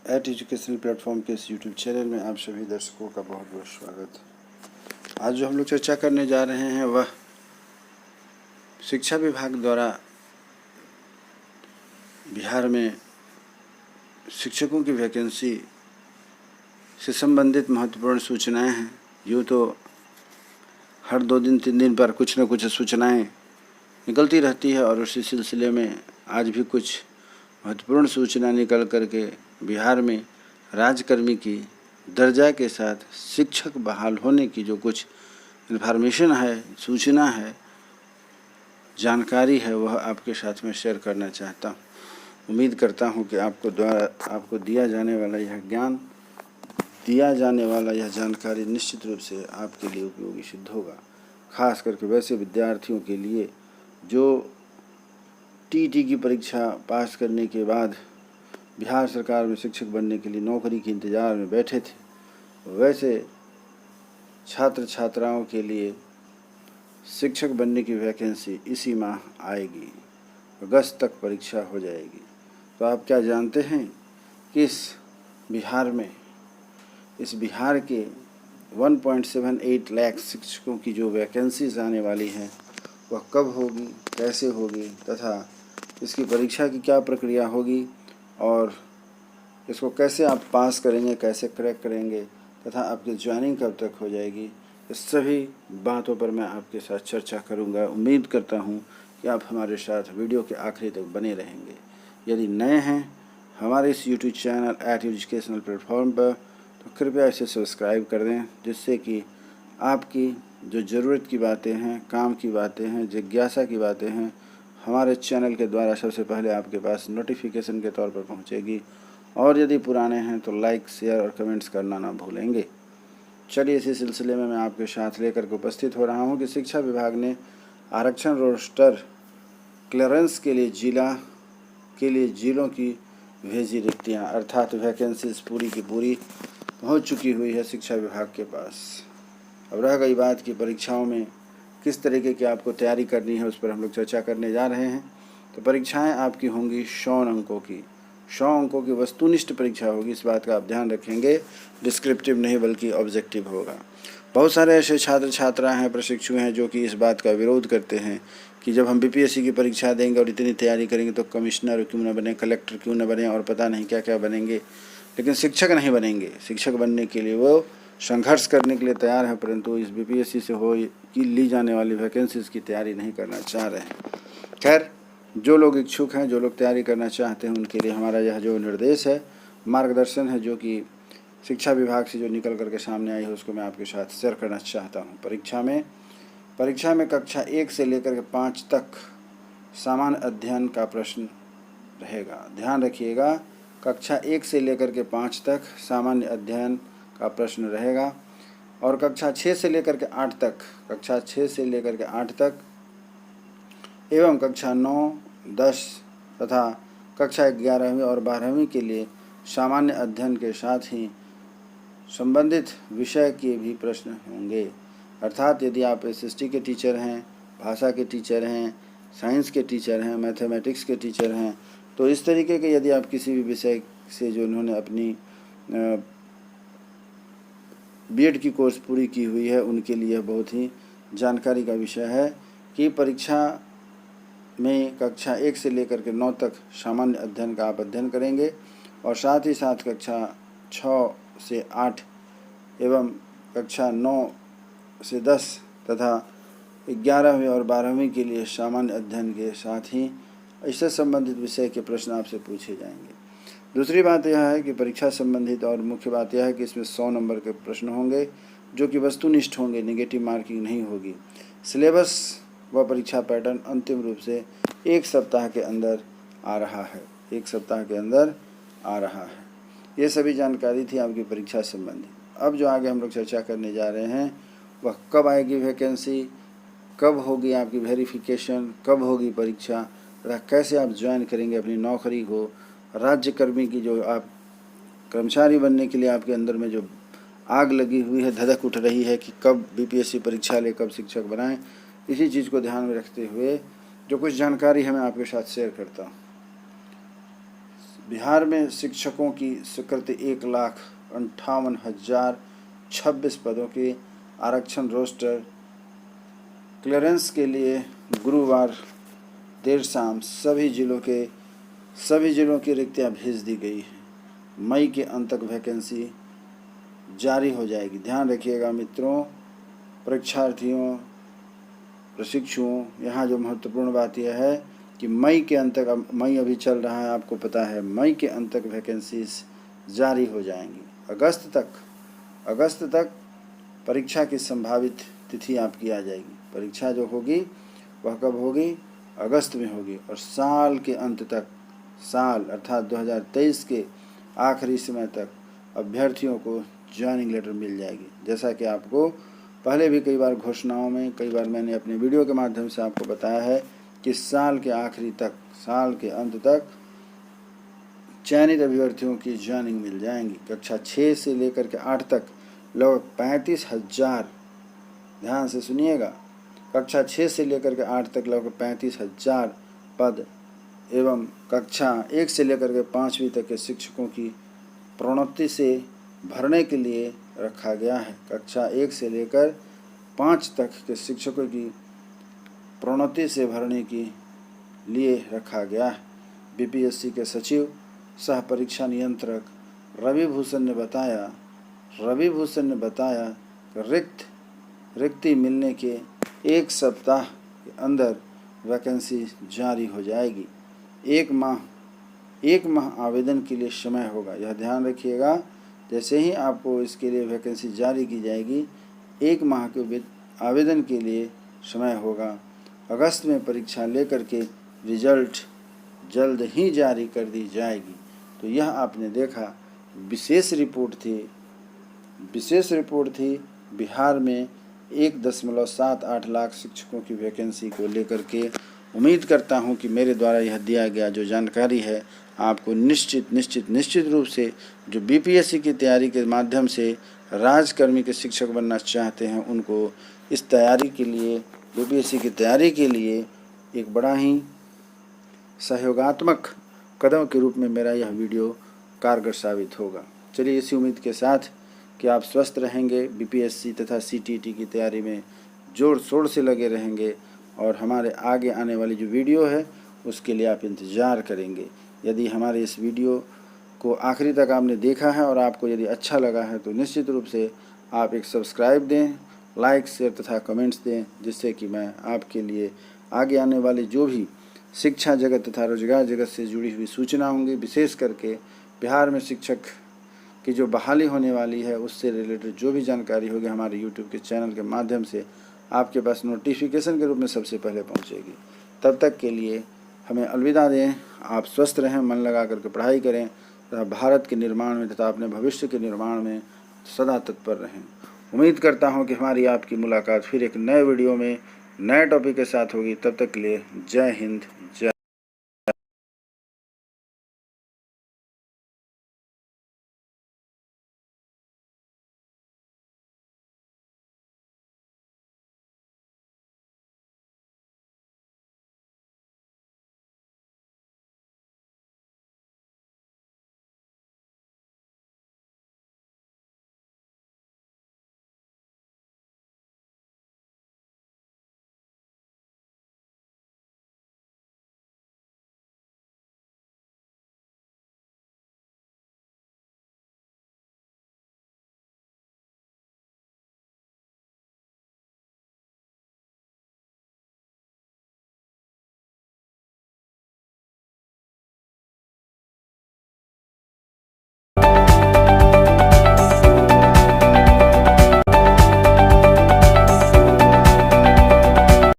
Eight educational platform के इस YouTube channel में आप सभी दर्शकों का बहुत बहुत स्वागत। आज जो हम लोग चर्चा करने जा रहे हैं वह शिक्षा विभाग द्वारा बिहार में शिक्षकों की वैकेंसी से संबंधित महत्वपूर्ण सूचनाएं हैं। यूँ तो हर 2 दिन 3 दिन पर कुछ न कुछ सूचनाएं निकलती रहती है और उसी सिलसिले में आज भी कुछ महत्वपूर्ण सूचना निकल करके बिहार में राज्यकर्मी की दर्जा के साथ शिक्षक बहाल होने की जो कुछ इन्फॉर्मेशन है, सूचना है, जानकारी है, वह आपके साथ में शेयर करना चाहता हूँ। उम्मीद करता हूँ कि आपको दिया जाने वाला यह ज्ञान, दिया जाने वाला यह जानकारी निश्चित रूप से आपके लिए उपयोगी सिद्ध होगा। खास करके वैसे विद्यार्थियों के लिए जो टीईटी की परीक्षा पास करने के बाद बिहार सरकार में शिक्षक बनने के लिए नौकरी के इंतज़ार में बैठे थे। वैसे छात्र छात्राओं के लिए शिक्षक बनने की वैकेंसी इसी माह आएगी, अगस्त तक परीक्षा हो जाएगी। तो आप क्या जानते हैं कि इस बिहार के 1.78 लाख शिक्षकों की जो वैकेंसीज आने वाली हैं वह कब होगी, कैसे होगी तथा इसकी परीक्षा की क्या प्रक्रिया होगी और इसको कैसे आप पास करेंगे, कैसे क्रैक करेंगे तथा आपकी ज्वाइनिंग कब तक हो जाएगी, इस सभी बातों पर मैं आपके साथ चर्चा करूंगा। उम्मीद करता हूं कि आप हमारे साथ वीडियो के आखिरी तक बने रहेंगे। यदि नए हैं हमारे इस YouTube channel at educational platform पर तो कृपया इसे सब्सक्राइब कर दें, जिससे कि आपकी जो ज़रूरत की बातें हैं, काम की बातें हैं, जिज्ञासा की बातें हैं, हमारे चैनल के द्वारा सबसे पहले आपके पास नोटिफिकेशन के तौर पर पहुंचेगी। और यदि पुराने हैं तो लाइक, शेयर और कमेंट्स करना ना भूलेंगे। चलिए इसी सिलसिले में मैं आपके साथ लेकर के उपस्थित हो रहा हूं कि शिक्षा विभाग ने आरक्षण रोस्टर क्लियरेंस के लिए जिलों की भेजी रिक्तियाँ, अर्थात वैकेंसीज पूरी की पूरी पहुंच चुकी हुई है शिक्षा विभाग के पास। अब रह गई बात कि परीक्षाओं में किस तरीके की आपको तैयारी करनी है, उस पर हम लोग चर्चा करने जा रहे हैं। तो परीक्षाएं आपकी होंगी 100 अंकों की, 100 अंकों की वस्तुनिष्ठ परीक्षा होगी। इस बात का आप ध्यान रखेंगे, डिस्क्रिप्टिव नहीं बल्कि ऑब्जेक्टिव होगा। बहुत सारे ऐसे छात्र छात्रा हैं, प्रशिक्षु हैं जो कि इस बात का विरोध करते हैं कि जब हम बीपीएससी की परीक्षा देंगे और इतनी तैयारी करेंगे तो कमिश्नर क्यों न बने, कलेक्टर क्यों न बने और पता नहीं क्या क्या बनेंगे, लेकिन शिक्षक नहीं बनेंगे। शिक्षक बनने के लिए वो संघर्ष करने के लिए तैयार है, परंतु इस बीपीएससी से ली जाने वाली वैकेंसीज़ की तैयारी नहीं करना चाह रहे हैं। खैर, जो लोग इच्छुक हैं, जो लोग तैयारी करना चाहते हैं, उनके लिए हमारा यह जो निर्देश है, मार्गदर्शन है, जो कि शिक्षा विभाग से जो निकल करके सामने आई है, उसको मैं आपके साथ शेयर करना चाहता हूँ। परीक्षा में कक्षा 1 से लेकर के 5 तक सामान्य अध्ययन का प्रश्न रहेगा। ध्यान रखिएगा, कक्षा 1 से लेकर के 5 तक सामान्य अध्ययन का प्रश्न रहेगा और कक्षा 6 से लेकर के 8 तक एवं कक्षा 9, 10 तथा कक्षा 11वीं और 12वीं के लिए सामान्य अध्ययन के साथ ही संबंधित विषय के भी प्रश्न होंगे। अर्थात यदि आप एसएसटी के टीचर हैं, भाषा के टीचर हैं, साइंस के टीचर हैं, मैथमेटिक्स के टीचर हैं, तो इस तरीके के यदि आप किसी भी विषय से जो उन्होंने अपनी बीएड की कोर्स पूरी की हुई है, उनके लिए बहुत ही जानकारी का विषय है कि परीक्षा में कक्षा 1 से लेकर के 9 तक सामान्य अध्ययन का आप अध्ययन करेंगे और साथ ही साथ कक्षा 6 से 8 एवं कक्षा 9 से 10 तथा 11वीं और 12वीं के लिए सामान्य अध्ययन के साथ ही इससे संबंधित विषय के प्रश्न आपसे पूछे जाएंगे। दूसरी बात यह है कि परीक्षा संबंधित और मुख्य बात यह है कि इसमें 100 नंबर के प्रश्न होंगे जो कि वस्तुनिष्ठ होंगे, नेगेटिव मार्किंग नहीं होगी। सिलेबस व परीक्षा पैटर्न अंतिम रूप से 1 सप्ताह के अंदर आ रहा है। ये सभी जानकारी थी आपकी परीक्षा संबंधी। अब जो आगे हम लोग चर्चा करने जा रहे हैं वह कब आएगी वैकेंसी, कब होगी आपकी वेरिफिकेशन, कब होगी परीक्षा तथा कैसे आप ज्वाइन करेंगे अपनी नौकरी को। राज्यकर्मी की जो आप कर्मचारी बनने के लिए आपके अंदर में जो आग लगी हुई है, धधक उठ रही है कि कब बीपीएससी परीक्षा ले, कब शिक्षक बनाएं, इसी चीज़ को ध्यान में रखते हुए जो कुछ जानकारी है मैं आपके साथ शेयर करता हूँ। बिहार में शिक्षकों की स्वीकृति 1,58,026 पदों के आरक्षण रोस्टर क्लियरेंस के लिए गुरुवार देर शाम सभी जिलों की रिक्तियां भेज दी गई हैं। मई के अंत तक वैकेंसी जारी हो जाएगी। ध्यान रखिएगा मित्रों, परीक्षार्थियों, प्रशिक्षुओं, यहाँ जो महत्वपूर्ण बात यह है कि मई के अंत तक, मई अभी चल रहा है आपको पता है, मई के अंत तक वैकेंसीज जारी हो जाएंगी। अगस्त तक परीक्षा की संभावित तिथि आपकी आ जाएगी। परीक्षा जो होगी वह कब होगी? अगस्त में होगी और साल के अंत तक, साल अर्थात 2023 के आखिरी समय तक अभ्यर्थियों को ज्वाइनिंग लेटर मिल जाएगी। जैसा कि आपको पहले भी कई बार घोषणाओं में, कई बार मैंने अपने वीडियो के माध्यम से आपको बताया है कि साल के आखिरी तक, साल के अंत तक चयनित अभ्यर्थियों की ज्वाइनिंग मिल जाएंगी। कक्षा 6 से लेकर के 8 तक लगभग 35,000, ध्यान से सुनिएगा, कक्षा 6 से लेकर के 8 तक लगभग 35,000 पद एवं कक्षा 1 से लेकर के 5वीं तक के शिक्षकों की प्रोन्नति से भरने के लिए रखा गया है। कक्षा 1 से लेकर 5 तक के शिक्षकों की प्रोन्नति से भरने के लिए रखा गया है। बीपीएससी के सचिव सह परीक्षा नियंत्रक रवि भूषण ने बताया कि रिक्ति मिलने के 1 सप्ताह के अंदर वैकेंसी जारी हो जाएगी। एक माह आवेदन के लिए समय होगा। यह ध्यान रखिएगा, जैसे ही आपको इसके लिए वैकेंसी जारी की जाएगी, 1 माह के आवेदन के लिए समय होगा। अगस्त में परीक्षा लेकर के रिजल्ट जल्द ही जारी कर दी जाएगी। तो यह आपने देखा विशेष रिपोर्ट थी बिहार में 1.78 लाख शिक्षकों की वैकेंसी को लेकर के। उम्मीद करता हूं कि मेरे द्वारा यह दिया गया जो जानकारी है आपको निश्चित रूप से जो बीपीएससी की तैयारी के माध्यम से राजकर्मी के शिक्षक बनना चाहते हैं, उनको इस तैयारी के लिए, बीपीएससी की तैयारी के लिए एक बड़ा ही सहयोगात्मक कदम के रूप में मेरा यह वीडियो कारगर साबित होगा। चलिए, इसी उम्मीद के साथ कि आप स्वस्थ रहेंगे, बीपीएससी तथा सीटीईटी की तैयारी में जोर शोर से लगे रहेंगे और हमारे आगे आने वाली जो वीडियो है उसके लिए आप इंतज़ार करेंगे। यदि हमारे इस वीडियो को आखिरी तक आपने देखा है और आपको यदि अच्छा लगा है तो निश्चित रूप से आप एक सब्सक्राइब दें, लाइक, शेयर तथा कमेंट्स दें, जिससे कि मैं आपके लिए आगे आने वाली जो भी शिक्षा जगत तथा रोजगार जगत से जुड़ी हुई सूचना होंगी, विशेष करके बिहार में शिक्षक की जो बहाली होने वाली है उससे रिलेटेड जो भी जानकारी होगी, हमारे यूट्यूब के चैनल के माध्यम से आपके पास नोटिफिकेशन के रूप में सबसे पहले पहुंचेगी। तब तक के लिए हमें अलविदा दें। आप स्वस्थ रहें, मन लगा करके पढ़ाई करें तथा भारत के निर्माण में तथा अपने भविष्य के निर्माण में सदा तत्पर रहें। उम्मीद करता हूं कि हमारी आपकी मुलाकात फिर एक नए वीडियो में नए टॉपिक के साथ होगी। तब तक के लिए जय हिंद,